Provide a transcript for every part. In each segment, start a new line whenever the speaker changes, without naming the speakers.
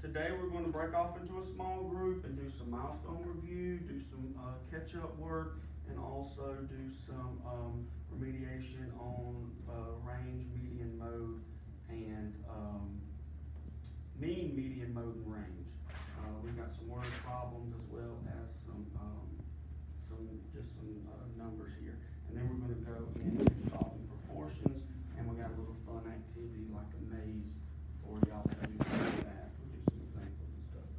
today we're going to break off into a small group and do some milestone review, do some catch-up work, and also do some remediation on range, median, mode, and mean, median, mode, and range. We've got some word problems as well as some numbers here. And then we're going to go into solving proportions, and we got a little fun activity like a maze for y'all to do that. We'll do some examples and stuff.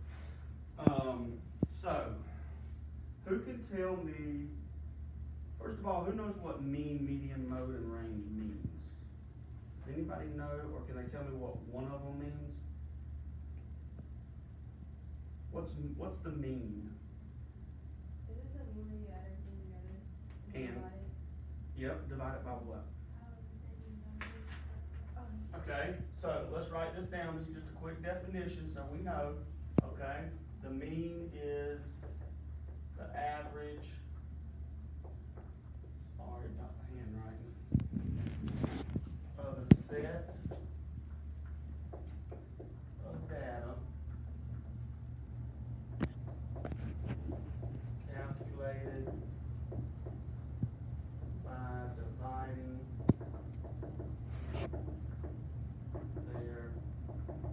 So, who can tell me, first of all, who knows what mean, median, mode, and range means? Does anybody know, or can they tell me what one of them means? What's the mean?
Is it the one where you add everything together?
And
Divide it?
Yep, divide it by what?
Oh.
Okay, so let's write this down. This is just a quick definition so we know. Okay, the mean is the average. Sorry about the handwriting. Of a set of data calculated by dividing their sum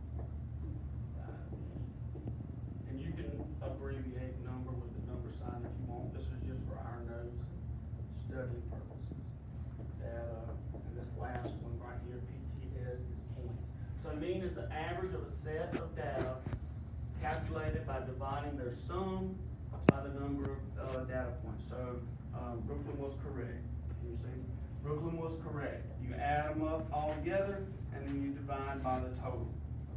by mean. And you can abbreviate number with the number sign if you want. This is just for our notes, study purposes. Data, and this last one right here, PTS, is points. So mean is the average of a set of data calculated by dividing their sum by the number of data points. So Brooklyn was correct. Can you see? Brooklyn was correct. You add them up all together, and then you divide by the total.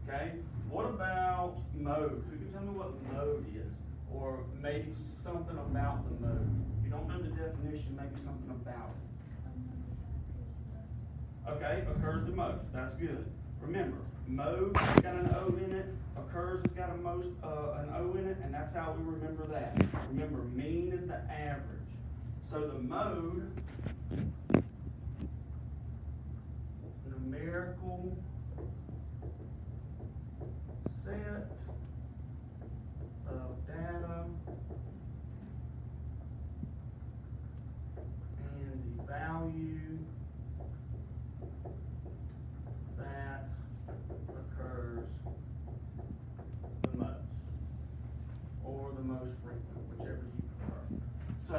Okay? What about mode? Who can tell me what mode is? Or maybe something about the mode. If you don't know the definition, maybe something about it. Okay, occurs the most. That's good. Remember, mode has got an O in it, occurs has got an O in it, and that's how we remember that. Remember, mean is the average. So the mode, numerical set of data and the value that occurs the most, or the most frequent, whichever you prefer. So,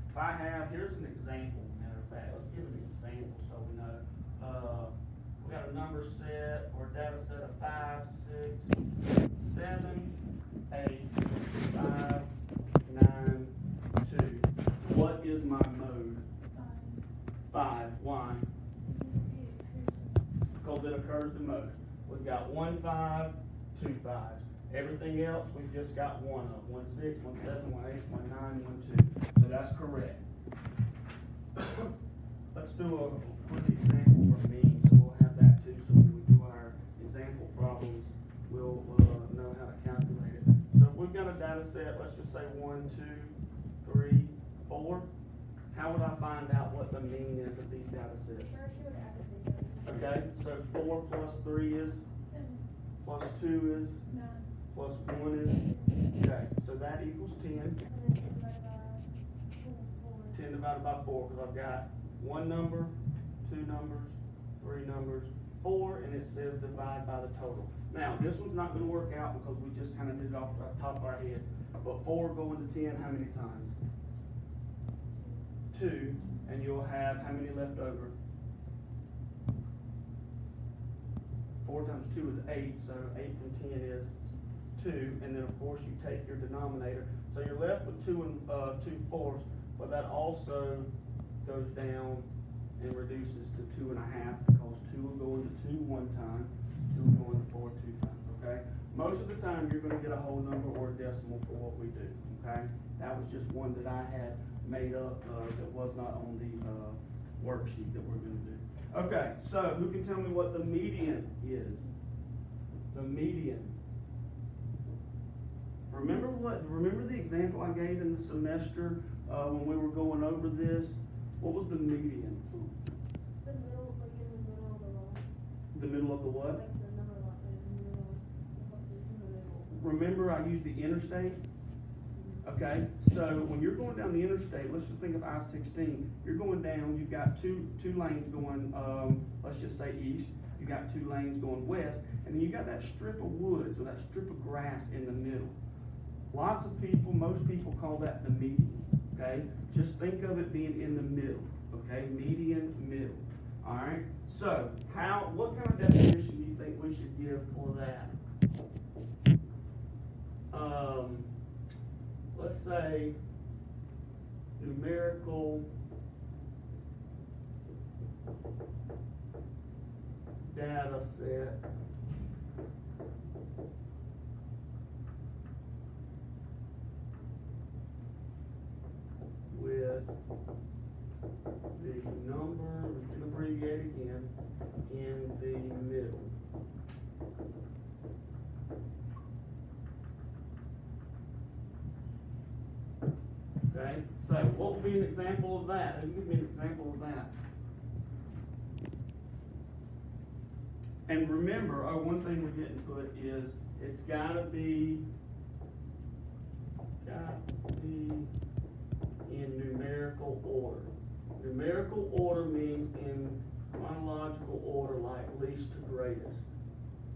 if I have, here's an example, matter of fact, let's give an example so we know. We got a number set or data set of 5, 6, 7, 8, 5, 9, 2. What is my mode? 5. Why? Because it occurs the most. We've got 1 5, 2 5s. Everything else we've just got one of. 1 6, 1 7, 1 8, 1 9, 1 2. So that's correct. Let's do a quick example for mean, so we'll have that too. So when we do our example problems, we'll know how to calculate it. So if we've got a data set, let's just say 1, 2, 3, 4. How would I find out what the mean is of these data sets?
First you would add it together.
Okay, so 4 plus 3 is?
7.
Plus 2 is?
9.
Plus 1 is? Okay, so that equals 10.
And then 10 divided by 4.
10 divided by 4, because I've got 1 number, 2 numbers, 3 numbers, 4, and it says divide by the total. Now, this one's not going to work out because we just kind of did it off the top of our head. But 4 going to 10, how many times? 2, and you'll have how many left over? 4 times 2 is 8, so 8 from 10 is 2, and then of course you take your denominator. So you're left with 2 and 2/4, but that also goes down and reduces to 2.5 because 2 will go into 2 one time, 2 will go into 4 2 times, okay? Most of the time you're going to get a whole number or a decimal for what we do, okay? That was just one that I had made up that was not on the worksheet that we're going to do. Okay, so who can tell me what the median is? The median. Remember the example I gave in the semester when we were going over this? What was the median?
The middle, like in the middle of the line.
The middle of the what?
Like the number line in the middle, it's in the middle.
Remember I used the interstate? Okay, so when you're going down the interstate, let's just think of I-16, you're going down, you've got two lanes going, let's just say east, you got 2 lanes going west, and then you got that strip of woods or that strip of grass in the middle. Lots of people, most people call that the median, okay? Just think of it being in the middle, okay? Median, middle, all right? So, what kind of definition do you think we should give for that? Let's say numerical data set with the number, we can abbreviate again, in the middle. Okay, so what would be an example of that? Who can give me an example of that? And remember, one thing we didn't put is it's gotta be in numerical order. Numerical order means in chronological order, like least to greatest.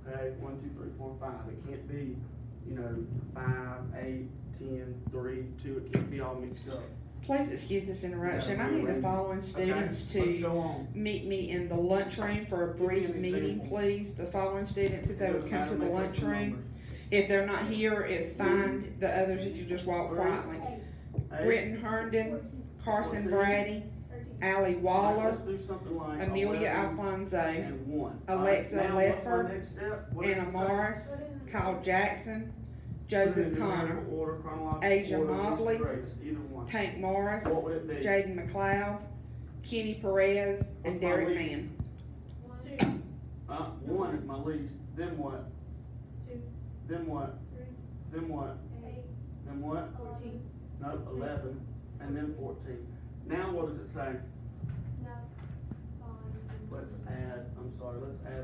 Okay, 1, 2, 3, 4, 5. It can't be, 5, 8, 10, 3, 2. It can't be all mixed up.
Please excuse this interruption.
Yeah,
I need the
arrange it.
following students
Okay, let's go on.
to meet me in the lunchroom for a
Give me
brief
an
meeting,
example.
please. The following students, if they would
Doesn't
come
matter,
to the
make up some
lunchroom.
numbers.
If they're not here, it's fine. The others, if you just walk quietly. Britton Herndon, Carson
14.
Brady, Allie Waller,
Let's do something like
Amelia
11
Alfonso,
and 1.
Alexa
Now, what's our
Ledford,
next step? What does
Anna
it say?
Morris, Kyle Jackson,
Put it in
Joseph Connor,
numerical order, chronological
Asia
order, least to
Mobley,
greatest, either one.
Tank Morris,
What would it be?
Jaden McLeod, Kenny Perez,
What's
and
my
Derek
least?
Mann.
1,
1 is my least. Then what?
2,
Then what?
3,
Then what?
8,
Then what?
14.
No, 11, and then 14. Now what does it say?
No.
Let's add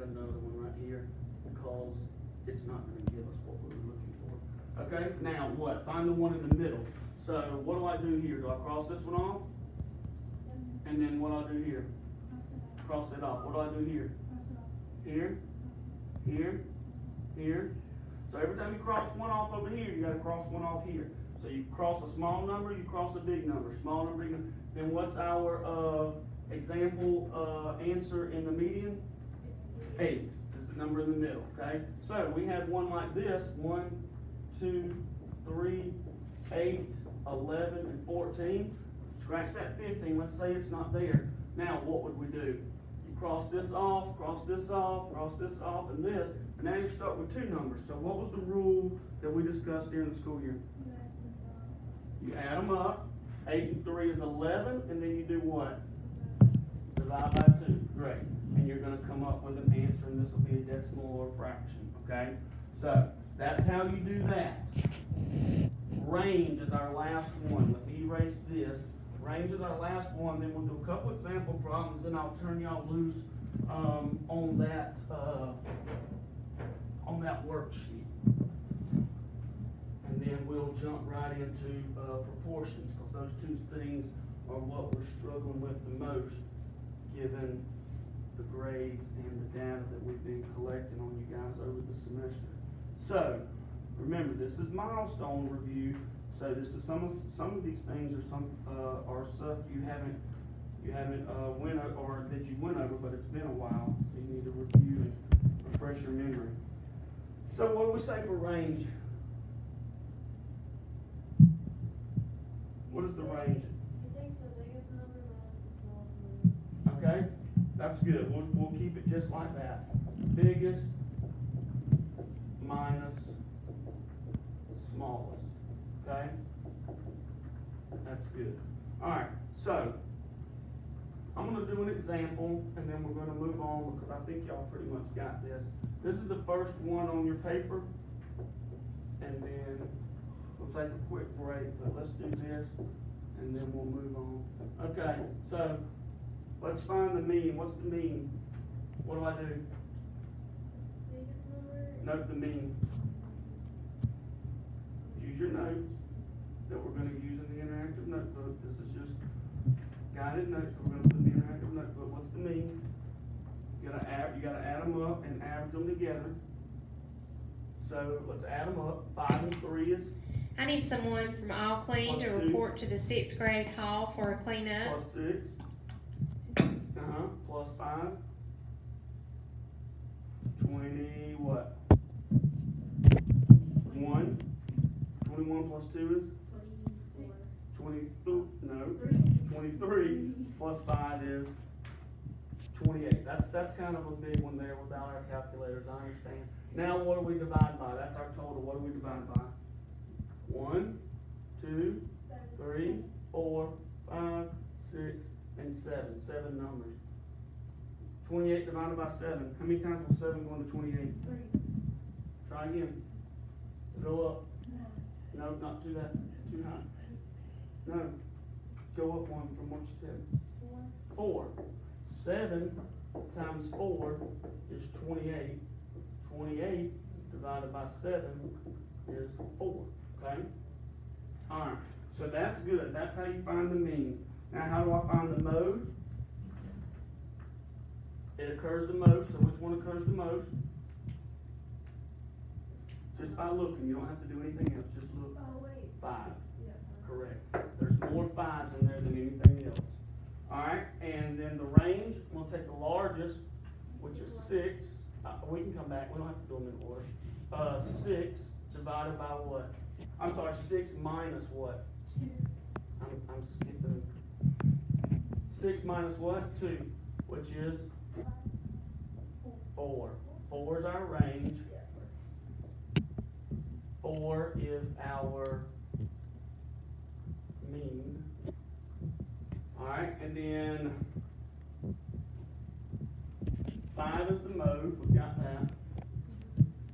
another one right here, because it's not gonna give us what we were looking for. Okay, now what? Find the one in the middle. So what do I do here? Do I cross this one off? And then what do I do here? Cross it off. What do I do here? Here, here, here. So every time you cross one off over here, you gotta cross one off here. So you cross a small number, you cross a big number, small number, big number. Then what's our example answer in the median? 8 is the number in the middle, okay? So we have one like this, 1, 2, 3, 8, 11, and 14. Scratch that 15, let's say it's not there. Now what would we do? You cross this off, cross this off, cross this off, and this, and now you're stuck with 2 numbers. So what was the rule that we discussed during the school year? You add them up. 8 and 3 is 11, and then you do what? Divide by 2. Great. And you're going to come up with an answer, and this will be a decimal or a fraction. Okay? So that's how you do that. Range is our last one. Let me erase this. Range is our last one. Then we'll do a couple example problems. Then I'll turn y'all loose on that worksheet. And then we'll jump right into proportions, because those 2 things are what we're struggling with the most, given the grades and the data that we've been collecting on you guys over the semester. So, remember, this is milestone review. So this is some of these things are stuff you haven't went over, or that you went over, but it's been a while, so you need to review and refresh your memory. So what do we say for range? What is the range?
You take the biggest number minus the smallest number.
Okay, that's good. We'll keep it just like that. Biggest minus smallest. Okay, that's good. All right, so I'm going to do an example, and then we're going to move on, because I think y'all pretty much got this. This is the first one on your paper, and then we'll take a quick break, but let's do this, and then we'll move on. Okay, so let's find the mean. What's the mean? What do I do?
biggest number?
Note the mean. Use your notes that we're gonna use in the interactive notebook. This is just guided notes that we're gonna put in the interactive notebook. What's the mean? You gotta add them up and average them together. So let's add them up. 5 and 3 is
I need someone from All Clean to
Plus two.
report to the 6th grade hall for a cleanup.
plus 6. Plus 5. 20 what? 1. 21 plus 2 is? 23, no, 23 plus 5 is 28. That's kind of a big one there without our calculators, I understand. Now what do we divide by? That's our total. What do we divide by? 1, 2, 3, 4, 5, 6, and 7. 7 numbers. 28 divided by 7. How many times will 7 go into 28?
3.
Try again. Go up. No, not too high. No. Go up one from what you said. 4. 7 times 4 is 28. 28 divided by 7 is 4. Okay? Alright. So that's good. That's how you find the mean. Now how do I find the mode? It occurs the most. So which one occurs the most? Just by looking. You don't have to do anything else. Just look.
Oh, wait.
5.
Yeah.
Correct. There's more 5s in there than anything else. Alright, and then the range, we'll take the largest, which is 6. We can come back, we don't have to do them in order. 6 divided by what? I'm sorry, 6 minus what?
2.
I'm skipping. 6 minus what? 2, which is 4. 4 is our range. 4 is our mean. Alright, and then 5 is the mode, we've got that.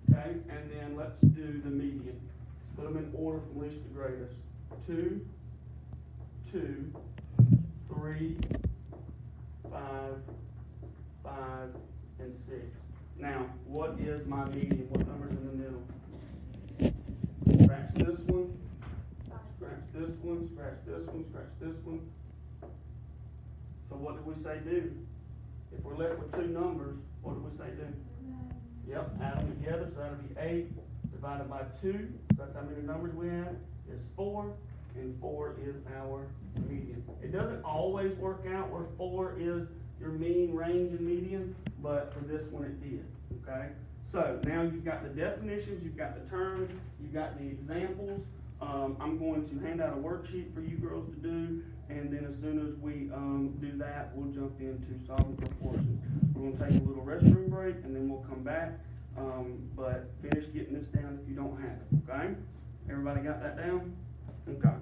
Okay, and then let's do the median. Put them in order from least to greatest. 2, 2, 3, 5, 5, and 6. Now, what is my median? What number's in the middle? Scratch this one. Scratch this one, scratch this one, scratch this one. So what did we say do? If we're left with 2 numbers, what did we say do? Yep, add them together, so that'll be 8 divided by 2. So that's how many numbers we have, is 4, and 4 is our median. It doesn't always work out where 4 is your mean, range, and median, but for this one it did, okay? So now you've got the definitions, you've got the terms, you've got the examples. I'm going to hand out a worksheet for you girls to do, and then as soon as we do that, we'll jump into solving proportions. We're going to take a little restroom break, and then we'll come back, but finish getting this down if you don't have it, okay? Everybody got that down? Okay.